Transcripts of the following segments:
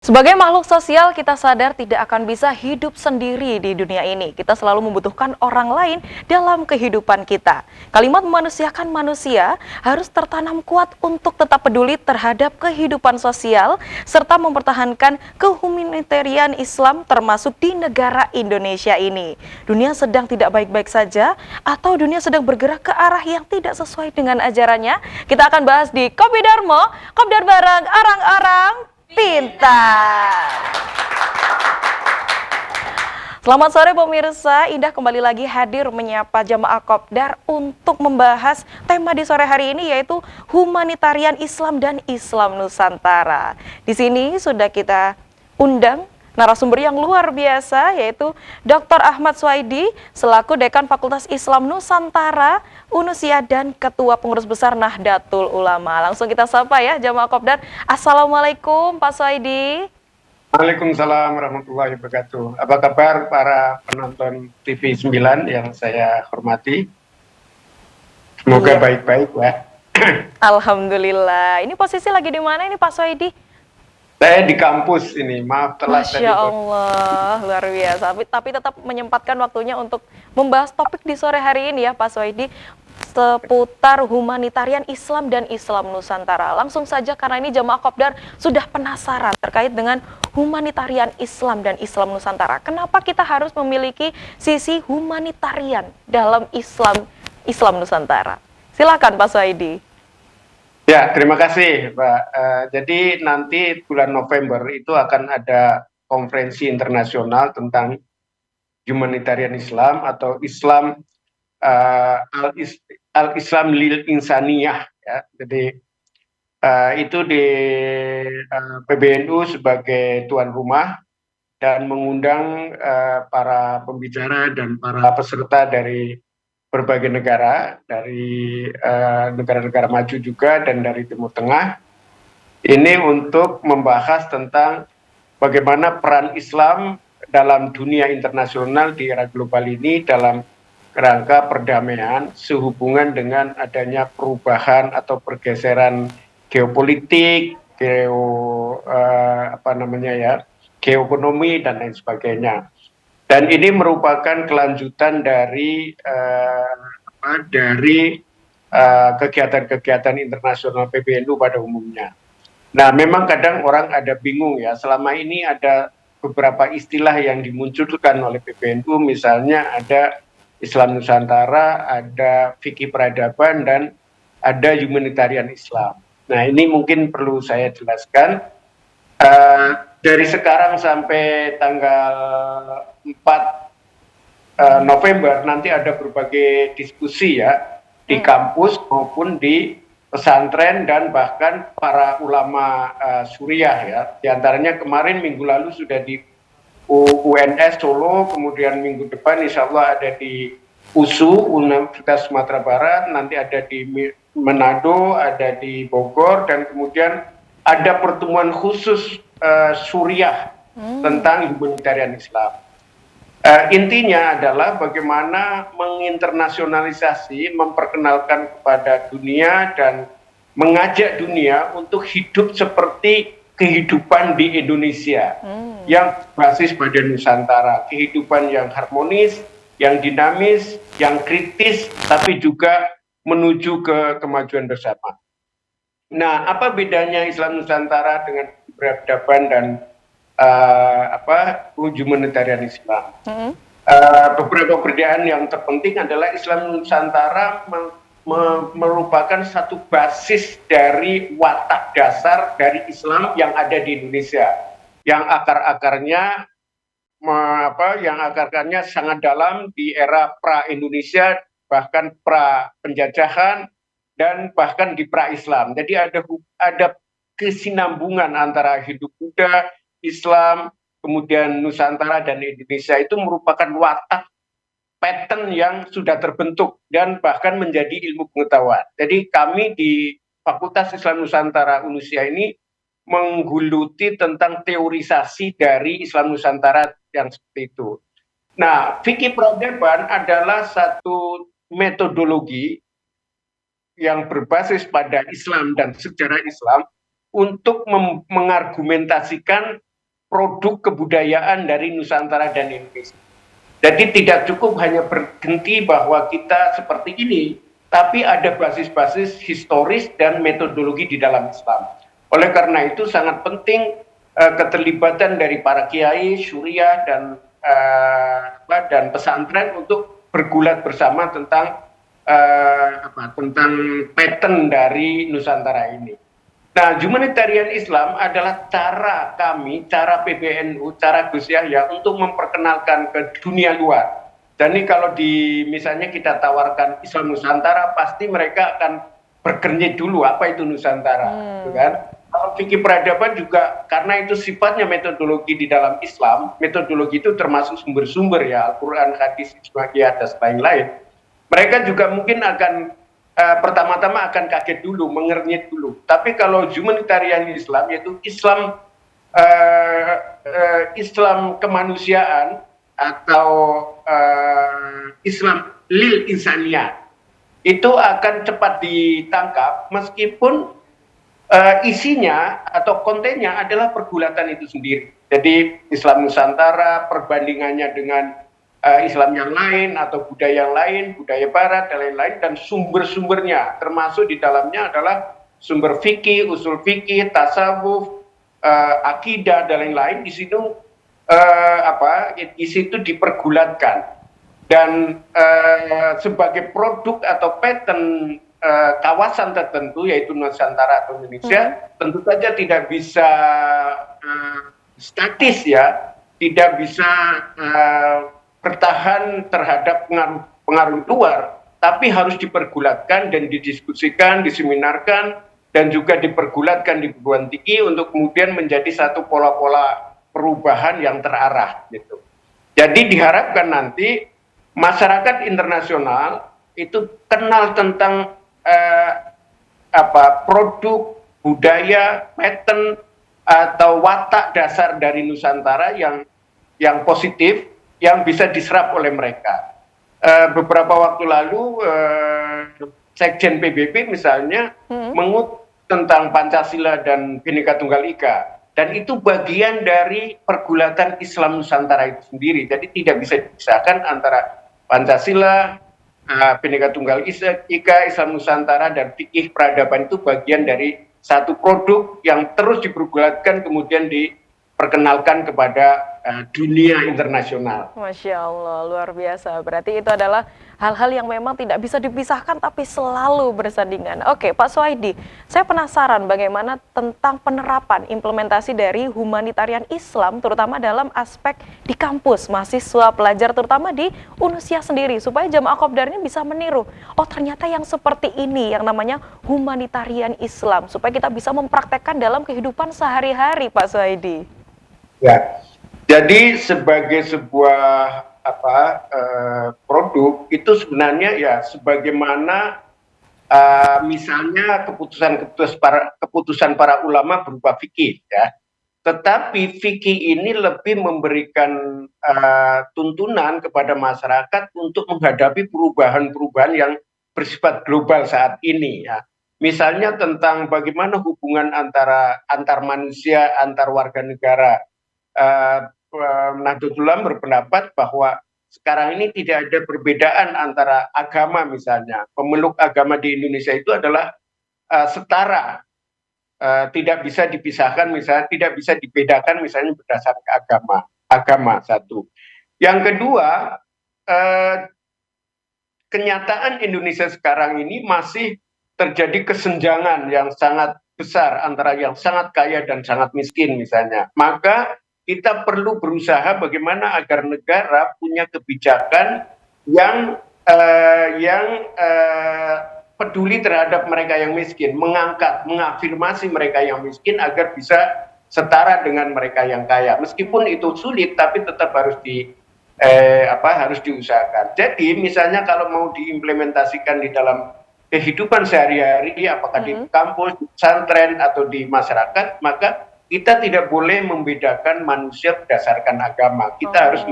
Sebagai makhluk sosial, kita sadar tidak akan bisa hidup sendiri di dunia ini. Kita selalu membutuhkan orang lain dalam kehidupan kita. Kalimat memanusiakan manusia harus tertanam kuat untuk tetap peduli terhadap kehidupan sosial, serta mempertahankan kehumanitarian Islam termasuk di negara Indonesia ini. Dunia sedang tidak baik-baik saja, atau dunia sedang bergerak ke arah yang tidak sesuai dengan ajarannya? Kita akan bahas di Kopi Darmo, Kopdar bareng orang-orang pintar. Selamat sore pemirsa, Indah kembali lagi hadir menyapa jamaah Kopdar untuk membahas tema di sore hari ini, yaitu humanitarian Islam dan Islam Nusantara. Di sini sudah kita undang narasumber yang luar biasa, yaitu Dr. Ahmad Swaidi selaku Dekan Fakultas Islam Nusantara Unusia dan Ketua Pengurus Besar Nahdlatul Ulama. Langsung kita sapa ya jamaah Kopdar. Assalamualaikum Pak Swaidi. Waalaikumsalam warahmatullahi wabarakatuh. Apa kabar para penonton TV 9 yang saya hormati? Semoga baik-baik ya. Alhamdulillah. Ini posisi lagi di mana ini Pak Swaidi? Saya di kampus ini, maaf telat tadi. Masya Allah, luar biasa. Tapi tetap menyempatkan waktunya untuk membahas topik di sore hari ini ya Pak Swaidi, seputar humanitarian Islam dan Islam Nusantara. Langsung saja, karena ini jamaah Kopdar sudah penasaran terkait dengan humanitarian Islam dan Islam Nusantara. Kenapa kita harus memiliki sisi humanitarian dalam Islam Nusantara? Silakan Pak Swaidi. Ya, terima kasih Pak. Jadi nanti bulan November itu akan ada konferensi internasional tentang humanitarian Islam atau Islam al-Islam lil Insaniyah ya. Jadi itu di PBNU sebagai tuan rumah dan mengundang para pembicara dan para peserta dari berbagai negara, dari negara-negara maju juga dan dari Timur Tengah. Ini untuk membahas tentang bagaimana peran Islam dalam dunia internasional di era global ini dalam kerangka perdamaian sehubungan dengan adanya perubahan atau pergeseran geopolitik, geoekonomi dan lain sebagainya. Dan ini merupakan kelanjutan dari kegiatan-kegiatan internasional PBNU pada umumnya. Nah, memang kadang orang ada bingung ya, selama ini ada beberapa istilah yang dimunculkan oleh PBNU, misalnya ada Islam Nusantara, ada fikih peradaban, dan ada humanitarian Islam. Nah, ini mungkin perlu saya jelaskan. Dari sekarang sampai tanggal 4 November nanti ada berbagai diskusi ya di kampus maupun di pesantren dan bahkan para ulama Suriah ya. Di antaranya kemarin minggu lalu sudah di UNS Solo, kemudian minggu depan insya Allah ada di USU, Universitas Sumatera Barat, nanti ada di Manado, ada di Bogor, dan kemudian ada pertemuan khusus Suriah tentang humanitarian Islam. Intinya adalah bagaimana menginternasionalisasi, memperkenalkan kepada dunia dan mengajak dunia untuk hidup seperti kehidupan di Indonesia yang basis pada Nusantara, kehidupan yang harmonis, yang dinamis, yang kritis, tapi juga menuju ke kemajuan bersama. Nah, apa bedanya Islam Nusantara dengan peradaban dan humanitarian Islam? Beberapa perbedaan yang terpenting adalah Islam Nusantara merupakan satu basis dari watak dasar dari Islam yang ada di Indonesia, yang akarnya sangat dalam di era pra-Indonesia, bahkan pra-penjajahan, dan bahkan di pra-Islam. Jadi ada kesinambungan antara hidup Buddha, Islam, kemudian Nusantara dan Indonesia. Itu merupakan watak pattern yang sudah terbentuk dan bahkan menjadi ilmu pengetahuan. Jadi kami di Fakultas Islam Nusantara Unusia ini menggeluti tentang teorisasi dari Islam Nusantara yang seperti itu. Nah, fikih peradaban adalah satu metodologi yang berbasis pada Islam dan sejarah Islam untuk mengargumentasikan produk kebudayaan dari Nusantara dan Indonesia. Jadi tidak cukup hanya berhenti bahwa kita seperti ini, tapi ada basis-basis historis dan metodologi di dalam Islam. Oleh karena itu sangat penting keterlibatan dari para kiai, syuriah dan pesantren untuk bergulat bersama tentang tentang pattern dari Nusantara ini. Nah, humanitarian Islam adalah cara kami, cara PBNU, cara Gus Yahya untuk memperkenalkan ke dunia luar. Dan ini kalau misalnya kita tawarkan Islam Nusantara, pasti mereka akan berkernyit dulu apa itu Nusantara, gitu kan? Kalau fikih peradaban juga karena itu sifatnya metodologi di dalam Islam, metodologi itu termasuk sumber-sumber ya, Al-Quran, hadis, ijma, qiyas, dan lain-lain. Mereka juga mungkin akan pertama-tama akan kaget dulu, mengernyit dulu. Tapi kalau humanitarian Islam, yaitu Islam kemanusiaan atau Islam lil insaniyah, itu akan cepat ditangkap meskipun isinya atau kontennya adalah pergulatan itu sendiri. Jadi Islam Nusantara perbandingannya dengan Islam yang lain atau budaya yang lain, budaya Barat dan lain-lain, dan sumber-sumbernya termasuk di dalamnya adalah sumber fikih, usul fikih, tasawuf, akidah dan lain-lain. Di situ dipergulatkan dan sebagai produk atau pattern kawasan tertentu yaitu Nusantara atau Indonesia tentu saja tidak bisa statis ya, tidak bisa bertahan terhadap pengaruh luar, tapi harus dipergulatkan dan didiskusikan, diseminarkan, dan juga dipergulatkan di perguruan tinggi untuk kemudian menjadi satu pola-pola perubahan yang terarah gitu. Jadi diharapkan nanti masyarakat internasional itu kenal tentang produk, budaya, pattern atau watak dasar dari Nusantara yang positif, yang bisa diserap oleh mereka. Beberapa waktu lalu Sekjen PBB misalnya mengutip tentang Pancasila dan Bhinneka Tunggal Ika, dan itu bagian dari pergulatan Islam Nusantara itu sendiri. Jadi tidak bisa dipisahkan antara Pancasila, Bhinneka Tunggal Ika, Islam Nusantara, dan fikih peradaban itu bagian dari satu produk yang terus dipergulatkan kemudian diperkenalkan kepada dunia internasional. Masya Allah, luar biasa. Berarti itu adalah hal-hal yang memang tidak bisa dipisahkan tapi selalu bersandingan. Oke, Pak Suhaidi, saya penasaran bagaimana tentang penerapan implementasi dari humanitarian Islam, terutama dalam aspek di kampus, mahasiswa, pelajar, terutama di Unusia sendiri, supaya jamaah kopdar ini bisa meniru, oh ternyata yang seperti ini yang namanya humanitarian Islam, supaya kita bisa mempraktekkan dalam kehidupan sehari-hari, Pak Suhaidi. Ya. Jadi sebagai sebuah produk itu sebenarnya ya sebagaimana misalnya keputusan para ulama berupa fikih ya. Tetapi fikih ini lebih memberikan tuntunan kepada masyarakat untuk menghadapi perubahan-perubahan yang bersifat global saat ini ya. Misalnya tentang bagaimana hubungan antar manusia, antar warga negara. Nahdlatul Ulama berpendapat bahwa sekarang ini tidak ada perbedaan antara agama misalnya. Pemeluk agama di Indonesia itu adalah setara, tidak bisa dipisahkan misalnya, tidak bisa dibedakan misalnya berdasarkan agama satu. Yang kedua, kenyataan Indonesia sekarang ini masih terjadi kesenjangan yang sangat besar antara yang sangat kaya dan sangat miskin misalnya. Maka kita perlu berusaha bagaimana agar negara punya kebijakan yang peduli terhadap mereka yang miskin, mengafirmasi mereka yang miskin agar bisa setara dengan mereka yang kaya. Meskipun itu sulit, tapi tetap harus harus diusahakan. Jadi misalnya kalau mau diimplementasikan di dalam kehidupan sehari-hari, apakah di kampus, di pesantren atau di masyarakat, maka kita tidak boleh membedakan manusia berdasarkan agama. Kita harus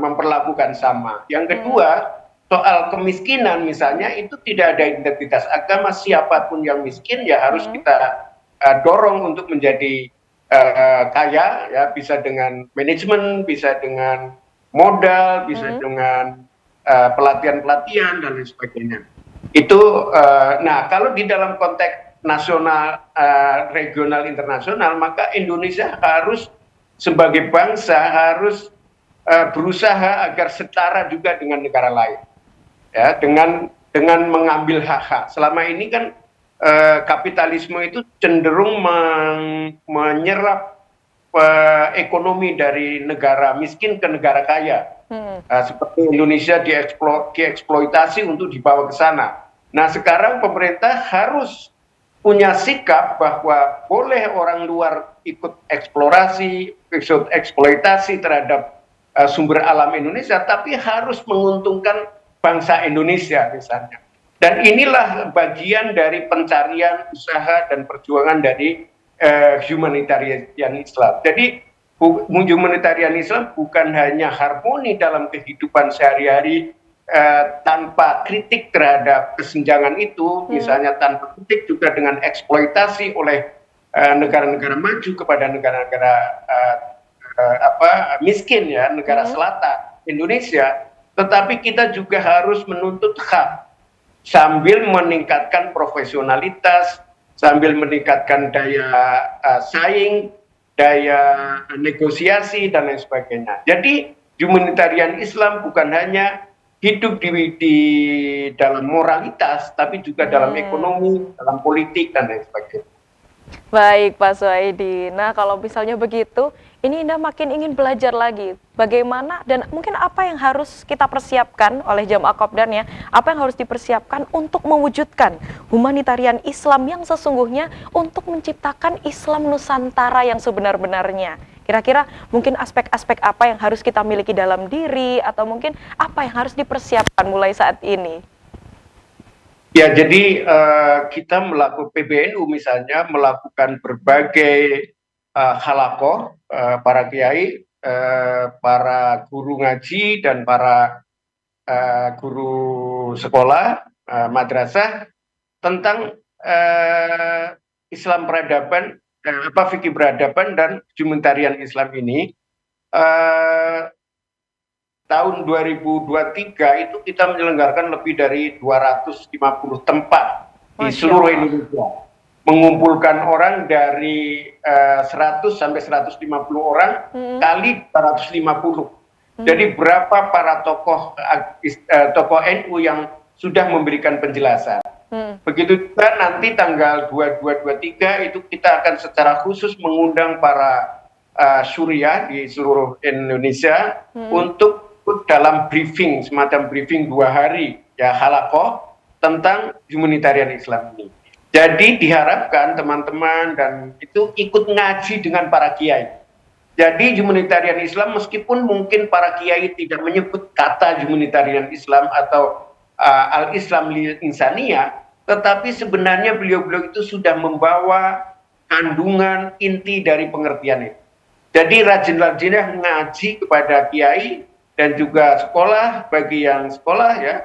memperlakukan sama. Yang kedua, soal kemiskinan misalnya itu tidak ada identitas agama, siapapun yang miskin ya harus kita dorong untuk menjadi kaya, ya, bisa dengan manajemen, bisa dengan modal, bisa dengan pelatihan-pelatihan dan lain sebagainya. Itu, nah kalau di dalam konteks nasional, regional, internasional, maka Indonesia harus sebagai bangsa harus berusaha agar setara juga dengan negara lain, ya, dengan mengambil hak-hak. Selama ini kan kapitalisme itu cenderung menyerap ekonomi dari negara miskin ke negara kaya. Seperti Indonesia dieksploitasi untuk dibawa ke sana. Nah, sekarang pemerintah harus punya sikap bahwa boleh orang luar ikut eksplorasi, ikut eksploitasi terhadap sumber alam Indonesia, tapi harus menguntungkan bangsa Indonesia misalnya. Dan inilah bagian dari pencarian usaha dan perjuangan dari humanitarian Islam. Jadi humanitarian Islam bukan hanya harmoni dalam kehidupan sehari-hari tanpa kritik terhadap kesenjangan itu, misalnya tanpa kritik juga dengan eksploitasi oleh negara-negara maju kepada negara-negara miskin, ya, negara selatan Indonesia, tetapi kita juga harus menuntut hak sambil meningkatkan profesionalitas, sambil meningkatkan daya saing, daya negosiasi, dan lain sebagainya. Jadi humanitarian Islam bukan hanya hidup di dalam moralitas, tapi juga dalam ekonomi, dalam politik, dan lain sebagainya. Baik, Pak Suhaidi. Nah, kalau misalnya begitu, ini Indah makin ingin belajar lagi bagaimana dan mungkin apa yang harus kita persiapkan oleh Jamaah Kopdarnya, apa yang harus dipersiapkan untuk mewujudkan humanitarian Islam yang sesungguhnya untuk menciptakan Islam Nusantara yang sebenar-benarnya. Kira-kira mungkin aspek-aspek apa yang harus kita miliki dalam diri atau mungkin apa yang harus dipersiapkan mulai saat ini? Ya, jadi kita melakukan PBNU misalnya melakukan berbagai halakoh, para kiai, para guru ngaji, dan para guru sekolah, madrasah, tentang Islam peradaban, fikih peradaban dan humanitarian Islam ini. Tahun 2023 itu kita menyelenggarakan lebih dari 250 tempat di seluruh Indonesia, mengumpulkan orang dari 100 sampai 150 orang kali 250. Jadi berapa para tokoh NU yang sudah memberikan penjelasan. Begitu juga nanti tanggal 22-23 itu kita akan secara khusus mengundang para syuriah di seluruh Indonesia untuk dalam briefing, semacam briefing 2 hari, ya, halakoh tentang humanitarian Islam ini. Jadi diharapkan teman-teman dan itu ikut ngaji dengan para kiai. Jadi humanitarian Islam, meskipun mungkin para kiai tidak menyebut kata humanitarian Islam atau al-Islam lil insaniyah, tetapi sebenarnya beliau-beliau itu sudah membawa kandungan inti dari pengertian itu. Jadi rajin-rajinlah ngaji kepada kiai dan juga sekolah, bagi yang sekolah, ya,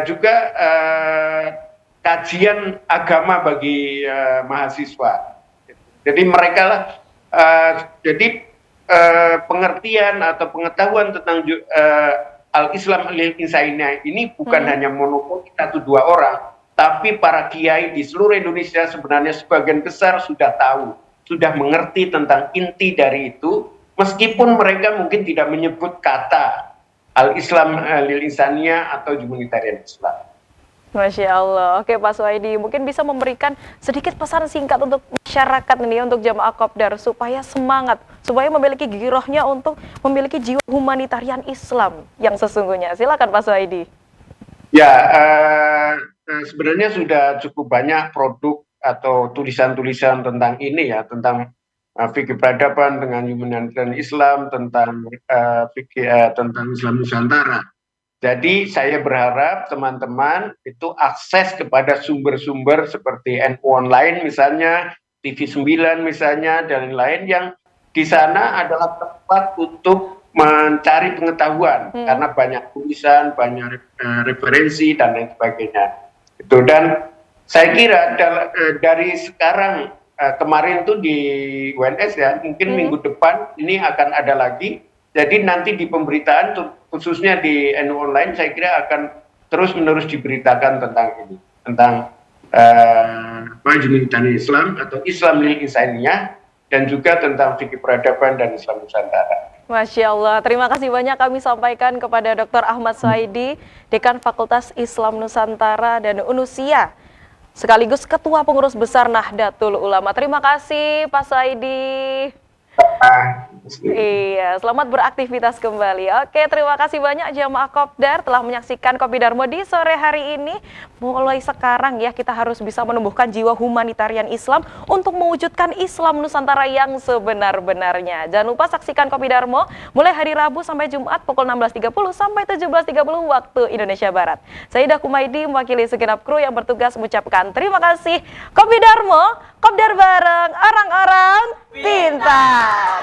juga kajian agama bagi mahasiswa. Jadi mereka lah, jadi pengertian atau pengetahuan tentang al-Islam al-Insaniyah ini bukan hanya monopoli 1-2 orang, tapi para kiai di seluruh Indonesia sebenarnya sebagian besar sudah tahu, sudah mengerti tentang inti dari itu, meskipun mereka mungkin tidak menyebut kata al-Islam lil insaniyah atau humanitarian Islam. Masya Allah. Oke, Pak Suhaidi, mungkin bisa memberikan sedikit pesan singkat untuk masyarakat ini, untuk Jamaah Kopdar, supaya semangat, supaya memiliki girohnya untuk memiliki jiwa humanitarian Islam yang sesungguhnya. Silakan Pak Suhaidi. Ya, sebenarnya sudah cukup banyak produk atau tulisan-tulisan tentang ini, ya, tentang fikih peradaban dengan humanitarian Islam, tentang tentang Islam Nusantara. Jadi saya berharap teman-teman itu akses kepada sumber-sumber seperti NU Online misalnya, TV9 misalnya, dan lain-lain, yang di sana adalah tempat untuk mencari pengetahuan, karena banyak tulisan, banyak referensi, dan lain sebagainya. Itu, dan saya kira dari sekarang kemarin tuh di UNS ya, mungkin minggu depan ini akan ada lagi. Jadi nanti di pemberitaan khususnya di NU Online saya kira akan terus-menerus diberitakan tentang ini, tentang Jumatan Islam atau Islam lil Insaniyah, dan juga tentang fikih peradaban dan Islam Nusantara. Masya Allah, terima kasih banyak kami sampaikan kepada Dr. Ahmad Sohaidi, Dekan Fakultas Islam Nusantara dan Unusia, sekaligus Ketua Pengurus Besar Nahdlatul Ulama. Terima kasih Pak Sohaidi. Iya, selamat beraktivitas kembali. Oke, terima kasih banyak jamaah Kopdar telah menyaksikan Kopi Darmo di sore hari ini. Mulai sekarang ya kita harus bisa menumbuhkan jiwa humanitarian Islam untuk mewujudkan Islam Nusantara yang sebenar-benarnya. Jangan lupa saksikan Kopi Darmo mulai hari Rabu sampai Jumat pukul 16.30 sampai 17.30 waktu Indonesia Barat. Saya Ida Kumaidi mewakili segenap kru yang bertugas mengucapkan terima kasih. Kopi Darmo, Kopdar bareng orang-orang pintar.